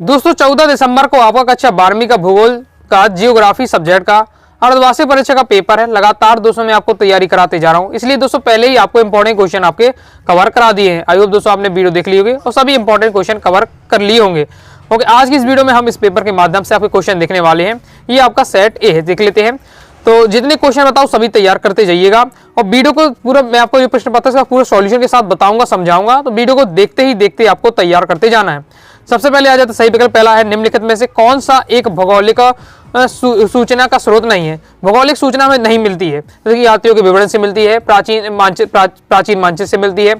दोस्तों 14 दिसंबर को आपका कक्षा 12वीं का भूगोल का जियोग्राफी सब्जेक्ट का अर्धवार्षिक परीक्षा का पेपर है। लगातार दोस्तों मैं आपको तैयारी कराते जा रहा हूं, इसलिए दोस्तों पहले ही आपको इंपॉर्टेंट क्वेश्चन आपके कवर करा दिए हैं। आई होप दोस्तों आपने वीडियो देख ली होगी और सभी इंपॉर्टेंट क्वेश्चन कवर कर लिए होंगे। ओके, आज की इस वीडियो में हम इस पेपर के माध्यम से आपके क्वेश्चन देखने वाले हैं। ये आपका सेट ए है, देख लेते हैं। तो जितने क्वेश्चन बताओ सभी तैयार करते जाइएगा और वीडियो को पूरा मैं आपको जो प्रश्न पत्र है पूरा सॉल्यूशन के साथ बताऊंगा, समझाऊंगा, तो वीडियो को देखते ही देखते आपको तैयार करते जाना है। सबसे पहले आ जाता है सही विकल्प, पहला है निम्नलिखित में से कौन सा एक भौगोलिक सूचना का स्रोत नहीं है। भौगोलिक सूचना हमें नहीं मिलती है, जैसे कि यात्रियों के विवरण से मिलती है, प्राचीन मानचित्र से मिलती है,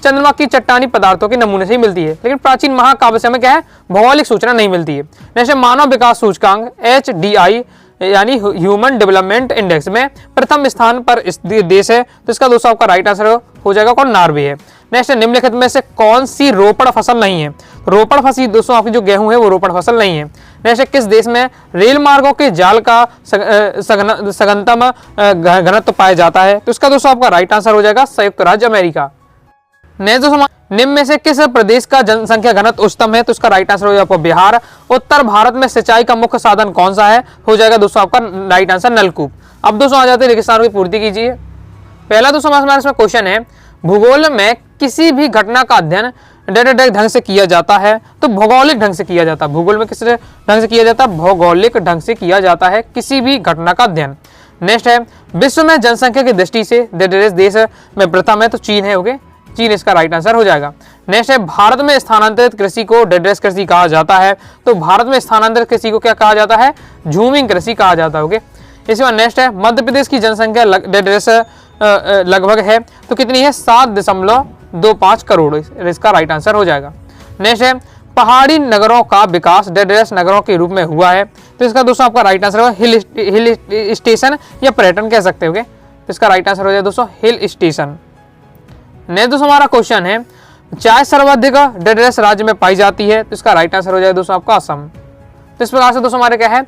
चंद्रमा की चट्टानी पदार्थों के नमूने से ही मिलती है, लेकिन प्राचीन महाकाव्य से हमें क्या है, भौगोलिक सूचना नहीं मिलती है। जैसे मानव विकास सूचकांक HDI यानी ह्यूमन डेवलपमेंट इंडेक्स में प्रथम स्थान पर इस देश है, तो इसका दोस्तों आपका राइट आंसर हो जाएगा कौन, नॉर्वे है। नेक्स्ट, निम्नलिखित में से कौन सी रोपड़ फसल नहीं है। रोपड़ फसल दोस्तों आपकी जो गेहूं है वो रोपड़ फसल नहीं है। नेक्स्ट, किस देश में रेल मार्गों के जाल का सघनतम घनत्व पाया जाता है, तो इसका दोस्तों आपका राइट आंसर हो जाएगा संयुक्त राज्य अमेरिका। नेक्स्ट दोस्तों, निम्न में से किस प्रदेश का जनसंख्या घनत्व उच्चतम है, तो इसका राइट आंसर हो जाएगा बिहार। उत्तर भारत में सिंचाई का मुख्य साधन कौन सा है, हो जाएगा दोस्तों आपका राइट आंसर नलकूप। अब दोस्तों आ जाते हैं रेगिस्तानों की पूर्ति कीजिए। पहला दोस्तों हमारे इसमें क्वेश्चन है, भूगोल में किसी भी घटना का अध्ययन डायरेक्ट ढंग से किया जाता है, तो भौगोलिक ढंग से किया जाता है। भूगोल में किस ढंग से किया जाता है, भौगोलिक ढंग से किया जाता है किसी भी घटना का अध्ययन। नेक्स्ट है, विश्व में जनसंख्या की दृष्टि से देश में प्रथम है, तो चीन है। ओके, चीन इसका राइट आंसर हो जाएगा। नेक्स्ट है, भारत में स्थानांतरित कृषि को डेड्रेस कृषि कहा जाता है, तो भारत में स्थानांतरित कृषि को क्या कहा जाता है, झूमिंग कृषि कहा जाता है। ओके, इसके बाद नेक्स्ट है, मध्य प्रदेश की जनसंख्या डेड्रेस लगभग है, तो कितनी है, 7.25 करोड़, इसका राइट आंसर हो जाएगा। नेक्स्ट है, पहाड़ी नगरों का विकास डेड्रेस नगरों के रूप में हुआ है, तो इसका दोस्तों आपका राइट आंसर होगा हिल स्टेशन या पर्यटन कह सकते हो। तो इसका राइट आंसर हो जाएगा दोस्तों हिल स्टेशन। नेक्स्ट दोस्तों हमारा क्वेश्चन है, चाय सर्वाधिक डेड्रेस राज्य में पाई जाती है, तो इसका राइट आंसर हो जाएगा दोस्तों आपका असम। तो इस प्रकार से दोस्तों हमारे क्या है,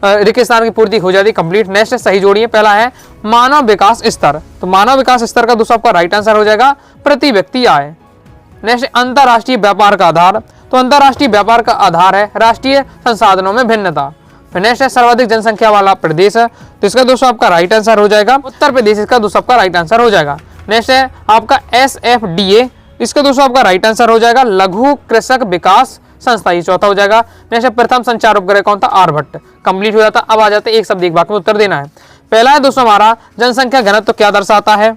रेगिस्तान की पूर्ति हो जाती है कंप्लीट। नेक्स्ट सही जोड़िए, पहला है मानव विकास स्तर, तो मानव विकास स्तर का दोस्तों आपका राइट आंसर हो जाएगा प्रति व्यक्ति आय। नेक्स्ट, अंतरराष्ट्रीय व्यापार का आधार, तो अंतरराष्ट्रीय व्यापार का आधार है राष्ट्रीय संसाधनों में भिन्नता। नेक्स्ट है, सर्वाधिक जनसंख्या वाला प्रदेश, तो इसका दोस्तों आपका राइट आंसर हो जाएगा उत्तर प्रदेश, इसका दोस्तों आपका राइट आंसर हो जाएगा। नेक्स्ट है आपका SFDA, इसका दोस्तों आपका राइट आंसर हो जाएगा लघु कृषक विकास संस्था, ये चौथा हो जाएगा। नेक्स्ट प्रथम संचार उपग्रह कौन था, आर्यभट्ट। कंप्लीट हो जाता। अब आ जाते एक शब्द एक वाक्य में उत्तर देना है। पहला है दोस्तों हमारा जनसंख्या घनत्व क्या दर्शाता है,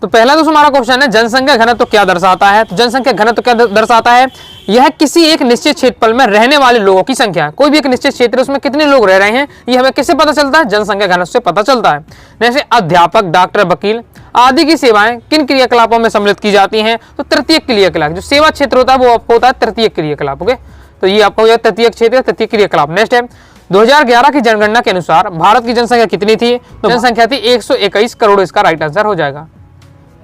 तो पहला दोस्तों हमारा क्वेश्चन है जनसंख्या घनत्व क्या दर्शाता है। तो जनसंख्या घनत्व क्या दर्शाता है, यह किसी एक निश्चित क्षेत्रफल में रहने वाले लोगों की संख्या है। कोई भी एक निश्चित क्षेत्र है उसमें कितने लोग रह रहे हैं, ये हमें किससे पता चलता है, जनसंख्या घनत्व से पता चलता है। जैसे अध्यापक, डॉक्टर, वकील आदि की सेवाएं किन क्रियाकलापों में सम्मिलित की जाती हैं, तो तृतीय क्रियाकलाप, जो सेवा क्षेत्र होता है वो आपको होता है तृतीय क्रियाकलाप। ओके, तो ये आपका हो जाए तृतीय क्षेत्र, तृतीय क्रियाकलाप। नेक्स्ट है, 2011 की जनगणना के अनुसार भारत की जनसंख्या कितनी थी, तो जनसंख्या थी 121 करोड़, इसका राइट आंसर हो जाएगा।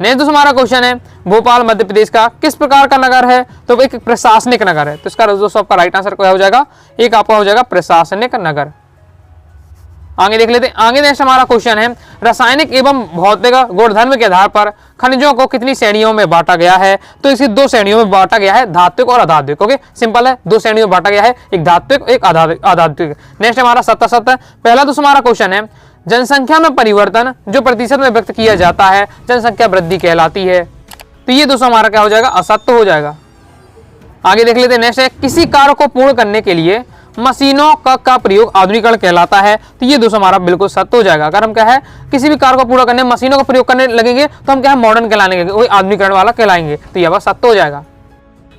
नेक्स्ट दोस्तों हमारा क्वेश्चन है, भोपाल मध्य प्रदेश का किस प्रकार का नगर है, तो एक प्रशासनिक नगर है, तो इसका दोस्तों आपका राइट आंसर क्या हो जाएगा, एक आपका हो जाएगा प्रशासनिक नगर। आगे देख लेते हैं। आगे नेक्स्ट हमारा क्वेश्चन है, रासायनिक एवं भौतिक गुणधर्म के आधार पर खनिजों को कितनी श्रेणियों में बांटा गया है, तो इसे 2 श्रेणियों में बांटा गया है, धात्विक और अधात्विक। ओके, सिंपल है, 2 श्रेणियों में बांटा गया है, एक धात्विक एक अधात्विक। नेक्स्ट हमारा 7 पहला दोस्तों हमारा क्वेश्चन है, जनसंख्या में परिवर्तन जो प्रतिशत में व्यक्त किया जाता है जनसंख्या वृद्धि कहलाती है, तो ये दोस्तों हमारा क्या हो जाएगा, असत्य हो जाएगा। आगे देख लेते हैं। नेक्स्ट है, किसी कार्य को पूर्ण करने के लिए मशीनों का प्रयोग आधुनिकीकरण कहलाता है, तो ये दोस्तों हमारा बिल्कुल सत्य हो जाएगा। अगर हम क्या है किसी भी कार्य को पूरा करने मशीनों का प्रयोग करने लगेंगे तो हम क्या है मॉडर्न कहलाएंगे, वही आधुनिकीकरण वाला कहलाएंगे, तो ये सत्य हो जाएगा।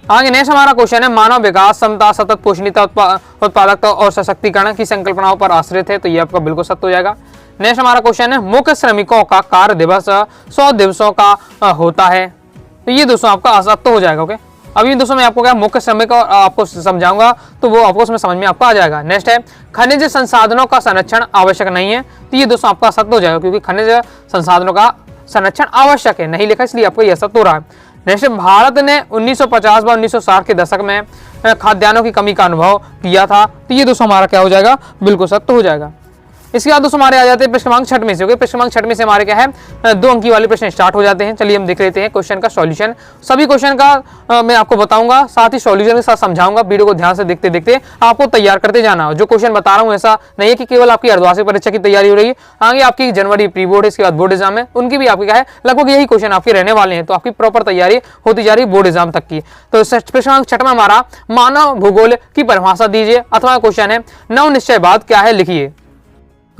आगे नेक्स्ट हमारा क्वेश्चन है, मानव विकास समता सतत पोषणीयता उत्पादकता और सशक्तिकरण की संकल्पनाओं पर आश्रित है, तो ये आपका बिल्कुल सत्य हो जाएगा। नेक्स्ट हमारा क्वेश्चन है, मुख्य श्रमिकों का कार्य दिवस 100 दिवसों का होता है, तो ये दोस्तों आपका असत्य हो जाएगा। ओके, अभी दोस्तों मैं आपको क्या मुख्य श्रमिक आपको समझाऊंगा तो वो आपको उसमें समझ में आपको आ जाएगा। नेक्स्ट है, खनिज संसाधनों का संरक्षण आवश्यक नहीं है, तो ये दोस्तों आपका असत्य हो जाएगा, क्योंकि खनिज संसाधनों का संरक्षण आवश्यक है, नहीं लिखा इसलिए आपको यह असत्य हो रहा है। नेक्स्ट, भारत ने 1950 व 1960 के दशक में खाद्यान्नों की कमी का अनुभव किया था, तो ये दोस्तों हमारा क्या हो जाएगा, बिल्कुल सत्य हो जाएगा। इसके बाद दोस्तों हमारे आ जाते हैं प्रश्न क्रमांक 6 में से। प्रश्न क्रमांक 6 में से हमारे क्या है 2 अंकी वाले प्रश्न स्टार्ट हो जाते हैं। चलिए हम देख लेते हैं क्वेश्चन का सॉल्यूशन। सभी क्वेश्चन का मैं आपको बताऊंगा, साथ ही सॉल्यूशन के साथ समझाऊंगा। वीडियो को ध्यान से देखते देखते आपको तैयार करते जाना। जो क्वेश्चन बता रहा हूँ ऐसा नहीं है कि केवल आपकी अर्धवार्षिक परीक्षा की तैयारी हो रही है, आगे आपकी जनवरी प्री बोर्ड है, इसके बाद बोर्ड एग्जाम है, उनकी भी आपकी क्या है लगभग यही क्वेश्चन आपके रहने वाले हैं। तो आपकी प्रॉपर तैयारी होती जा रही है बोर्ड एग्जाम तक की। तो प्रश्न क्रमांक 6 में हमारा मानव भूगोल की परिभाषा दीजिए, अथवा क्वेश्चन है नव निश्चयवाद क्या है लिखिए।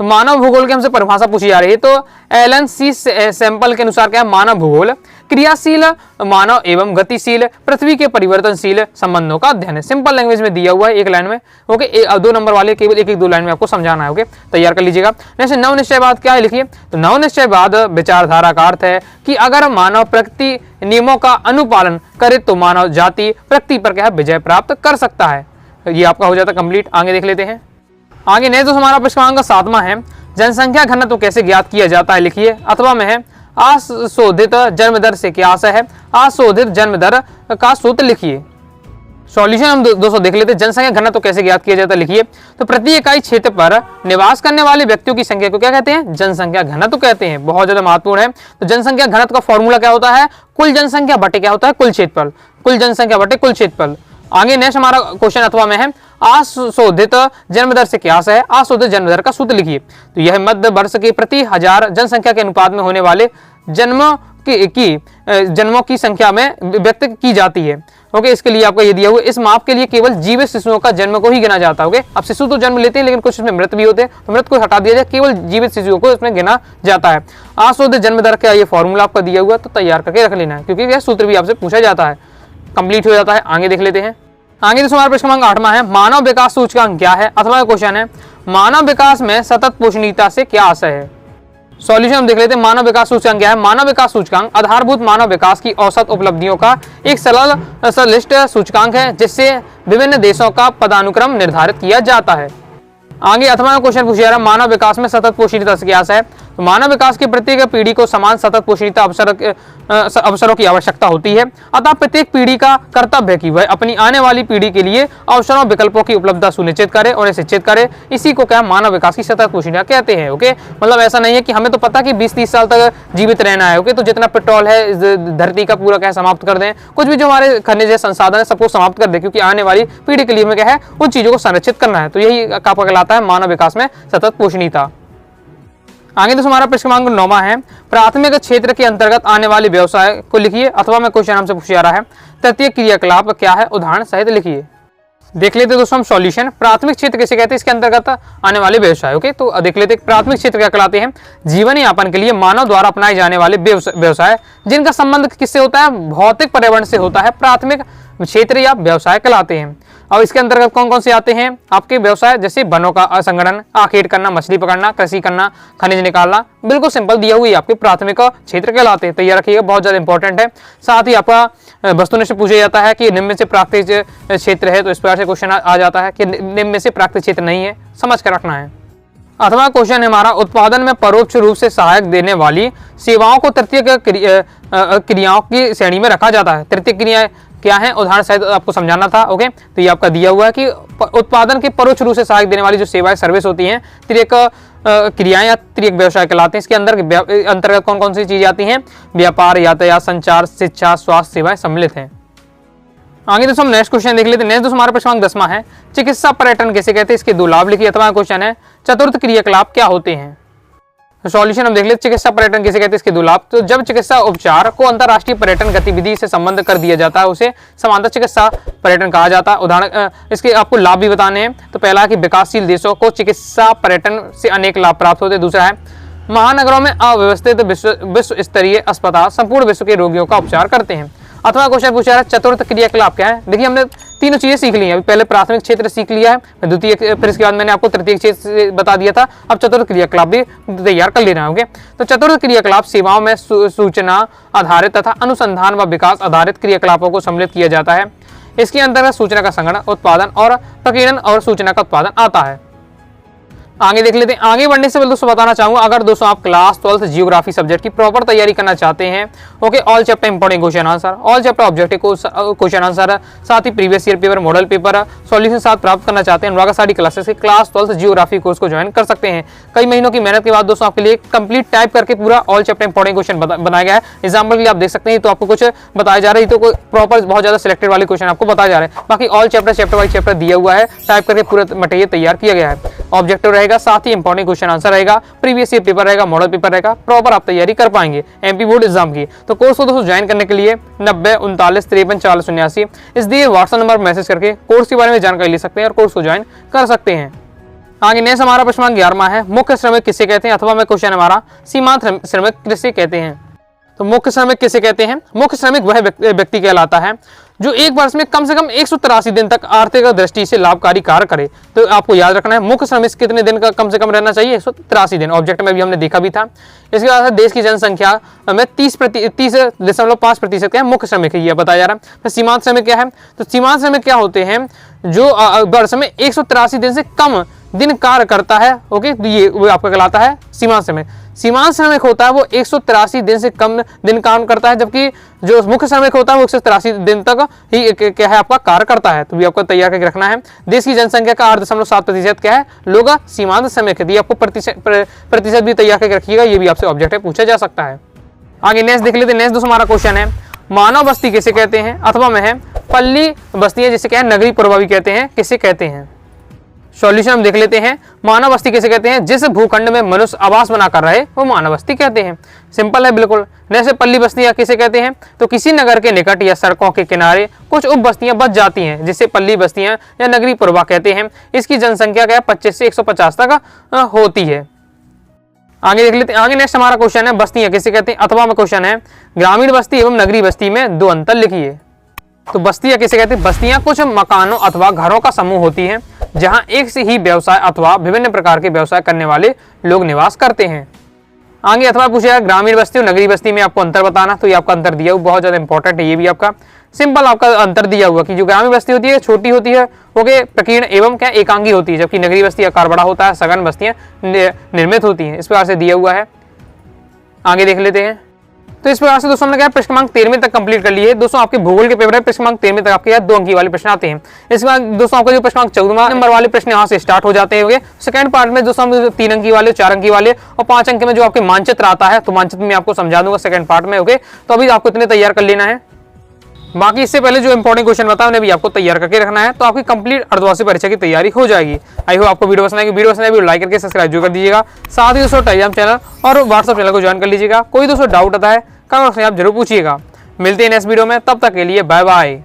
तो मानव भूगोल की हमसे परिभाषा पूछी जा रही है। तो एलन सी सैंपल के अनुसार क्या है मानव भूगोल क्रियाशील मानव एवं गतिशील पृथ्वी के परिवर्तनशील संबंधों का अध्ययन है। सिंपल लैंग्वेज में दिया हुआ है, एक लाइन में। ओके, 2 नंबर वाले केवल एक 2 लाइन में आपको समझाना है। ओके, तैयार कर लीजिएगा। जैसे नव निश्चयवाद क्या है लिखिए। तो नव निश्चयवाद विचारधारा का अर्थ है कि अगर मानव प्रकृति नियमों का अनुपालन करे तो मानव जाति प्रकृति पर क्या है विजय प्राप्त कर सकता है। ये आपका हो जाता कंप्लीट। आगे देख लेते हैं। आगे नहीं तो हमारा प्रश्न क्रमांक 7वां है जनसंख्या घनत्व कैसे ज्ञात किया जाता है लिखिए। अथवा में है आशोधित जन्म दर से क्या आशय है, आशोधित जन्म दर का सूत्र लिखिए। सॉल्यूशन हम दोस्तों देख लेते हैं। जनसंख्या घनत्व कैसे ज्ञात किया जाता है लिखिए। तो प्रति इकाई क्षेत्र पर निवास करने वाले व्यक्तियों की संख्या को क्या कहते हैं, जनसंख्या घनत्व कहते हैं। बहुत ज्यादा महत्वपूर्ण है। तो जनसंख्या घनत्व का फॉर्मूला क्या होता है, कुल जनसंख्या बटे क्या होता है, कुल क्षेत्रफल। कुल जनसंख्या बटे कुल क्षेत्रफल। आगे नेक्स्ट हमारा क्वेश्चन अथवा में है आशोधित जन्म दर से क्या आशय है, आशोधित जन्म दर का सूत्र लिखिए। तो यह मध्य वर्ष के प्रति 1000 जनसंख्या के अनुपात में होने वाले जन्मों की संख्या में व्यक्त की जाती है। ओके, इसके लिए आपको ये दिया हुआ, इस माप के लिए केवल जीवित शिशुओं का जन्म को ही गिना जाता है। ओके, अब शिशु तो जन्म लेते हैं लेकिन कुछ इसमें मृत भी होते हैं, तो मृत को हटा दिया जाए, केवल जीवित शिशुओं को इसमें गिना जाता है। आशोधित जन्म दर का ये फॉर्मूला आपका दिया हुआ, तो तैयार करके रख लेना है, क्योंकि यह सूत्र भी आपसे पूछा जाता है। कंप्लीट हो जाता है। आगे देख लेते हैं। आगे तो हमारा प्रश्न क्रमांक 8वां है मानव विकास सूचकांक क्या है। अथवा क्वेश्चन है मानव विकास में सतत पोषणीयता से क्या आशय है। सॉल्यूशन हम देख लेते हैं। मानव विकास सूचकांक क्या है। मानव विकास सूचकांक आधारभूत मानव विकास की औसत उपलब्धियों का एक सरल लिस्ट सूचकांक है, जिससे विभिन्न देशों का पदानुक्रम निर्धारित किया जाता है। आगे अथवा क्वेश्चन पूछा जा रहा है मानव विकास में सतत पोषणीयता से क्या आशय है। तो मानव विकास की प्रत्येक पीढ़ी को समान सतत पोषणीयता अवसरों की आवश्यकता होती है, अतः प्रत्येक पीढ़ी का कर्तव्य है कि वह अपनी आने वाली पीढ़ी के लिए अवसरों विकल्पों की उपलब्धता सुनिश्चित करे और शिक्षित करे। इसी को क्या मानव विकास की सतत पोषणीयता कहते हैं। ओके, मतलब ऐसा नहीं है कि हमें तो पता कि 20-30 साल तक जीवित रहना है। ओके, तो जितना पेट्रोल है धरती का पूरा क्या समाप्त कर दें, कुछ भी जो हमारे खनिज संसाधन है सबको समाप्त कर दे, क्योंकि आने वाली पीढ़ी के लिए हमें क्या है उन चीजों को संरक्षित करना है। तो यही आपका कहलाता है मानव विकास में सतत पोषणीयता। आगे तो हमारा प्रश्न क्रमांक 9वां है प्राथमिक क्षेत्र के अंतर्गत आने वाले व्यवसाय को लिखिए। अथवा में क्वेश्चन हमसे पूछा जा रहा है तृतीय क्रियाकलाप क्या है, उदाहरण सहित लिखिए। देख लेते दोस्तों हम सॉल्यूशन। प्राथमिक क्षेत्र किसे कहते हैं, इसके अंतर्गत आने वाले व्यवसाय। ओके, तो देख लेते प्राथमिक क्षेत्र क्या कहलाते हैं, जीवन यापन के लिए मानव द्वारा अपनाए जाने वाले व्यवसाय जिनका संबंध किससे होता है, भौतिक पर्यावरण से होता है, प्राथमिक क्षेत्र या व्यवसाय कहलाते हैं। और इसके अंतर्गत कौन कौन से आते हैं आपके व्यवसाय, जैसे वनों का असंगठन, आखेट करना, मछली पकड़ना, कृषि करना, खनिज निकालना। बिल्कुल सिंपल दिया हुआ है, आपके प्राथमिक क्षेत्र कहलाते हैं। तैयार रखिएगा, बहुत ज्यादा इंपॉर्टेंट है। साथ ही आपका वस्तुनिष्ठ पूछा जाता है कि निम्न में से प्राकृतिक क्षेत्र है, तो इस प्रकार से क्वेश्चन आ जाता है कि निम्न में से प्राकृतिक क्षेत्र नहीं है, समझ कर रखना है। अथवा क्वेश्चन है हमारा उत्पादन में परोक्ष रूप से सहायक देने वाली सेवाओं को तृतीयक क्रियाओं की श्रेणी में रखा जाता है। तृतीयक क्रियाएं क्या है, उदाहरण शायद आपको समझाना था। ओके, तो ये आपका दिया हुआ है कि उत्पादन के परोक्ष रूप से सहायक देने वाली जो सेवाएं सर्विस होती हैं तृतीयक क्रियाएं या तृतीयक व्यवसाय कहलाते हैं। इसके अंतर्गत कौन कौन सी चीजें आती हैं, व्यापार, यातायात, संचार, शिक्षा, स्वास्थ्य सेवाएं सम्मिलित हैं। आगे दोस्तों हम नेक्स्ट क्वेश्चन देख लेते हैं। नेक्स्ट दोस्तों हमारा प्रश्न 10वां है चिकित्सा पर्यटन कैसे कहते हैं, इसके 2 लाभ लिखिए। अथवा क्वेश्चन है चतुर्थ क्रियाकलाप क्या होते हैं। सॉल्यूशन हम देख लेते चिकित्सा पर्यटन किसे कहते हैं, इसके 2 लाभ। तो जब चिकित्सा उपचार को अंतरराष्ट्रीय पर्यटन गतिविधि से संबंध कर दिया जाता है उसे समांतर चिकित्सा पर्यटन कहा जाता है। उदाहरण इसके आपको लाभ भी बताने हैं। तो पहला है कि विकासशील देशों को चिकित्सा पर्यटन से अनेक लाभ प्राप्त होते हैं। दूसरा है महानगरों में अव्यवस्थित विश्व स्तरीय अस्पताल संपूर्ण विश्व के रोगियों का उपचार करते हैं। अथवा क्वेश्चन पूछा है चतुर्थ क्रियाकलाप क्या है। देखिए हमने तीनों चीजें सीख ली हैं। अभी पहले प्राथमिक क्षेत्र सीख लिया है, द्वितीय, फिर इसके बाद मैंने आपको तृतीय क्षेत्र बता दिया था। अब चतुर्थ क्रियाकलाप भी तैयार कर लेना है। तो चतुर्थ क्रियाकलाप सेवाओं में सूचना आधारित तथा अनुसंधान व विकास आधारित क्रियाकलापों को सम्मिलित किया जाता है। इसके अंतर्गत सूचना का संग्रहण, उत्पादन और प्रकीर्णन और सूचना का उत्पादन आता है। आगे देख लेते हैं। आगे बढ़ने से पहले दोस्तों बताना चाहूंगा, अगर दोस्तों आप क्लास 12th जियोग्राफी सब्जेक्ट की प्रॉपर तैयारी करना चाहते हैं, okay, all chapter important question answer, all chapter objective question answer, साथ ही previous year paper, model paper, solution साथ प्राप्त करना चाहते हैं, अनुराग साड़ी क्लासेस के क्लास 12th जियोग्राफी कोर्स को ज्वाइन कर सकते हैं। कई महीनों की मेहनत के बाद दोस्तों आपके लिए कंप्लीट टाइप करके पूरा ऑल चैप्टर इंपॉर्टेंट क्वेश्चन बनाया गया है। एग्जाम्पल के लिए आप देख सकते हैं, तो आपको कुछ बताया जा रहा है, तो कोई प्रॉपर बहुत ज्यादा सिलेक्टेड वाले क्वेश्चन आपको बताया जा रहे हैं। बाकी ऑल चैप्टर वाइज चैप्टर दिया हुआ है, टाइप करके पूरा मटेरियल तैयार किया गया है। ऑब्जेक्टिव रहेगा, साथ ही इंपॉर्टेंट क्वेश्चन आंसर रहेगा, प्रीवियस ईयर पेपर रहेगा, मॉडल पेपर रहेगा, प्रॉपर आप तैयारी कर पाएंगे एमपी बोर्ड एग्जाम की। तो कोर्स को दोस्तों ज्वाइन करने के लिए 90 39 53 40 79 इस दिए व्हाट्सएप नंबर पर मैसेज करके कोर्स के बारे में जानकारी ले सकते हैं और कोर्स को ज्वाइन कर सकते हैं। आगे नेक्स्ट हमारा प्रश्न 11वां है, मुख्य श्रमिक किसे कहते हैं, अथवा में क्वेश्चन हमारा सीमांत श्रमिक किसे कहते हैं। तो मुख्य श्रमिक किसे कहते हैं? मुख्य श्रमिक वह व्यक्ति कहलाता है जो एक वर्ष में कम से कम 183 दिन तक आर्थिक दृष्टि से लाभकारी कार्य करे। तो आपको याद रखना है, मुख्य श्रमिक कितने दिन का कम से कम रहना चाहिए? 183 दिन। ऑब्जेक्ट में भी हमने देखा भी था। इसके बाद देश की जनसंख्या में 30.5% क्या है मुख्य श्रमिक है, यह बताया जा रहा है। तो सीमांत श्रमिक क्या है? तो सीमांत श्रमिक क्या होते हैं? जो वर्ष में 183 दिन से कम दिन कार्य करता है, ओके, तो ये वो आपका कहलाता है सीमांत श्रमिक। सीमांत श्रमिक होता है वो 183 दिन से कम दिन काम करता है, जबकि जो मुख्य श्रमिक होता है वो 183 दिन तक ही क्या है आपका कार्य करता है। तो भी आपको तैयार करके रखना है। देश की जनसंख्या का 8.7% क्या है लोग सीमांत श्रमिक है। आपको प्रतिशत भी तैयार करके रखिएगा, ये भी आपसे ऑब्जेक्ट पूछा जा सकता है। आगे नेक्स्ट देख लेते हैं। नेक्स्ट दोस्तों हमारा क्वेश्चन है, मानव बस्ती किसे कहते हैं, अथवा में है पल्ली बस्तियां जिसे क्या है नगरीय पुरवा भी कहते हैं, किसे कहते हैं। सॉल्यूशन हम देख लेते हैं। मानव बस्ती किसे कहते हैं? जिस भूखंड में मनुष्य आवास बनाकर रहे वो मानव बस्ती कहते हैं। सिंपल है बिल्कुल। जैसे पल्ली बस्तियां किसे कहते हैं? तो किसी नगर के निकट या सड़कों के किनारे कुछ उप बस्तियां बच जाती हैं, जिसे पल्ली बस्तियां या नगरीय पुरवा कहते हैं। इसकी जनसंख्या क्या है 25 से 150 तक होती है। आगे देख लेते हैं। आगे नेक्स्ट हमारा क्वेश्चन है, बस्तियां किसे कहते हैं, अथवा में क्वेश्चन है ग्रामीण बस्ती एवं नगरीय बस्ती में 2 अंतर लिखिए। तो बस्तियां किसे कहते हैं? बस्तियां कुछ मकानों अथवा घरों का समूह होती हैं जहां एक से ही व्यवसाय अथवा विभिन्न प्रकार के व्यवसाय करने वाले लोग निवास करते हैं। आगे अथवा पूछेगा ग्रामीण बस्ती और नगरीय बस्ती में आपको अंतर बताना। तो ये आपका अंतर दिया हुआ बहुत ज्यादा इंपॉर्टेंट है। ये भी आपका सिंपल आपका अंतर दिया हुआ कि जो ग्रामीण बस्ती होती है छोटी होती है, ओके, प्रकीर्ण एवं क्या एकांगी होती है, जबकि नगरीय बस्ती आकार बड़ा होता है, सघन बस्तियां निर्मित होती हैं। इस प्रकार से दिया हुआ है। आगे देख लेते हैं। तो इस प्रकार से दोस्तों हमने क्या प्रश्न क्रमांक 13वें तक कंप्लीट कर लिए। दोस्तों आपके भूगोल के पेपर है, प्रश्न क्रमांक 13वें तक आपके 2 अंकी वाले प्रश्न आते हैं। इसके बाद दोस्तों आपको जो प्रश्न क्रमांक 14वां नंबर वाले प्रश्न यहाँ से स्टार्ट हो जाते हैं। सेकंड पार्ट में दोस्तों हम 3 अंकी वाले, 4 अंकी वाले और 5 अंक में जो आपके मानचित्र आता है, तो मानचित्र में आपको समझा दूंगा सेकंड पार्ट में। ओके, तो अभी आपको इतने तैयार कर लेना है। बाकी इससे पहले जो इंपॉर्टेंट क्वेश्चन बताया उन्हें भी आपको तैयार करके रखना है, तो आपकी कंप्लीट अर्धवार्षिक परीक्षा की तैयारी हो जाएगी। आई होप आपको वीडियो पसंद आएगी। वीडियो पसंद आएगी लाइक करके सब्सक्राइब जो कर दीजिएगा। साथ ही दोस्तों टेलीग्राम चैनल और व्हाट्सएप चैनल को ज्वाइन कर लीजिएगा। कोई दोस्तों डाउट आता है कमेंट बॉक्स में आप जरूर पूछिएगा। मिलते हैं नेक्स्ट वीडियो में, तब तक के लिए बाय बाय।